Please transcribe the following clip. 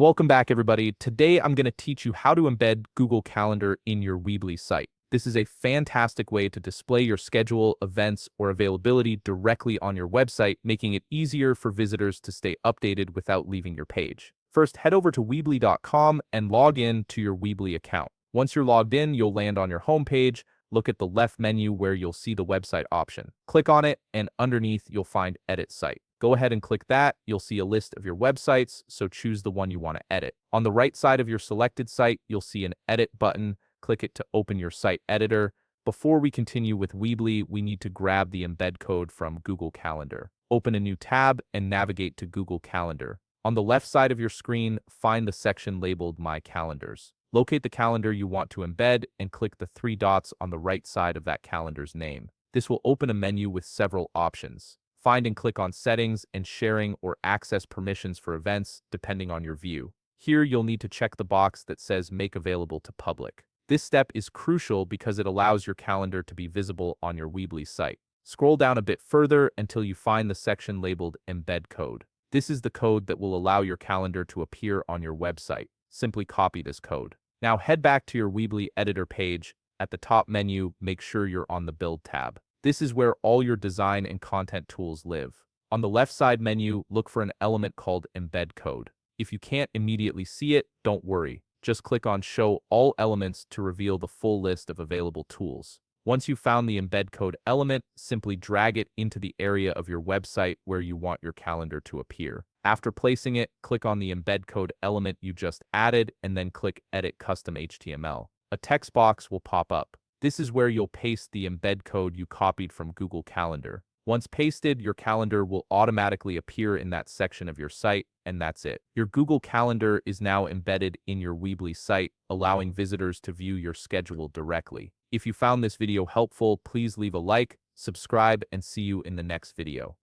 Welcome back, everybody. Today, I'm going to teach you how to embed Google Calendar in your Weebly site. This is a fantastic way to display your schedule, events, or availability directly on your website, making it easier for visitors to stay updated without leaving your page. First, head over to Weebly.com and log in to your Weebly account. Once you're logged in, you'll land on your homepage. Look at the left menu where you'll see the website option. Click on it, and underneath, you'll find Edit Site. Go ahead and click that. You'll see a list of your websites, so choose the one you want to edit. On the right side of your selected site, you'll see an Edit button. Click it to open your site editor. Before we continue with Weebly, we need to grab the embed code from Google Calendar. Open a new tab and navigate to Google Calendar. On the left side of your screen, find the section labeled My Calendars. Locate the calendar you want to embed and click the three dots on the right side of that calendar's name. This will open a menu with several options. Find and click on Settings and Sharing or Access Permissions for events, depending on your view. Here, you'll need to check the box that says Make Available to Public. This step is crucial because it allows your calendar to be visible on your Weebly site. Scroll down a bit further until you find the section labeled Embed Code. This is the code that will allow your calendar to appear on your website. Simply copy this code. Now head back to your Weebly editor page. At the top menu, make sure you're on the Build tab. This is where all your design and content tools live. On the left side menu, look for an element called Embed Code. If you can't immediately see it, don't worry. Just click on Show All Elements to reveal the full list of available tools. Once you've found the embed code element, simply drag it into the area of your website where you want your calendar to appear. After placing it, click on the embed code element you just added and then click Edit Custom HTML. A text box will pop up. This is where you'll paste the embed code you copied from Google Calendar. Once pasted, your calendar will automatically appear in that section of your site, and that's it. Your Google Calendar is now embedded in your Weebly site, allowing visitors to view your schedule directly. If you found this video helpful, please leave a like, subscribe, and see you in the next video.